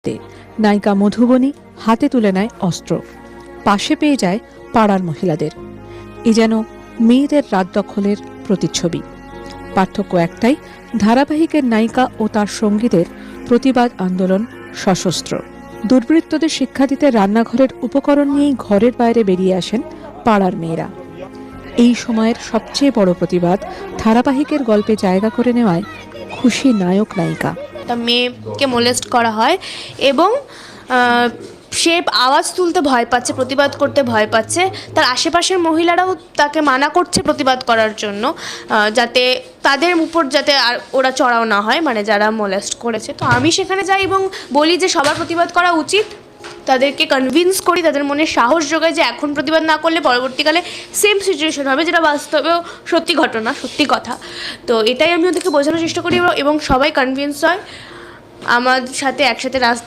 মুহূর্তে নায়িকা মধুবনী হাতে তুলে নেয় অস্ত্র, পাশে পেয়ে যায় পাড়ার মহিলাদের। এ যেন মেয়েদের রাত দখলের প্রতিচ্ছবি। পার্থক্য একটাই, ধারাবাহিকের নায়িকা ও তার সঙ্গীদের প্রতিবাদ আন্দোলন সশস্ত্র। দুর্বৃত্তদের শিক্ষা দিতে রান্নাঘরের উপকরণ নিয়েই ঘরের বাইরে বেরিয়ে আসেন পাড়ার মেয়েরা। এই সময়ের সবচেয়ে বড় প্রতিবাদ ধারাবাহিকের গল্পে জায়গা করে নেওয়ায় খুশি নায়ক নায়িকা। একটা মেয়েকে মোলেস্ট করা হয় এবং সে আওয়াজ তুলতে ভয় পাচ্ছে, প্রতিবাদ করতে ভয় পাচ্ছে। তার আশেপাশের মহিলারাও তাকে মানা করছে প্রতিবাদ করার জন্য, যাতে তাদের উপর যাতে আর ওরা চড়াও না হয়, মানে যারা মোলেস্ট করেছে। তো আমি সেখানে যাই এবং বলি যে সবার প্রতিবাদ করা উচিত, তাদেরকে কনভিন্স করি, তাদের মনে সাহস যোগাই যে এখন প্রতিবাদ না করলে পরবর্তীকালে সেম সিচুয়েশন হবে, যেটা বাস্তবেও সত্যি ঘটনা, সত্যি কথা। তো এটাই আমি ওদেরকে বোঝানোর চেষ্টা করি এবং সবাই কনভিন্স হয় আমার সাথে, একসাথে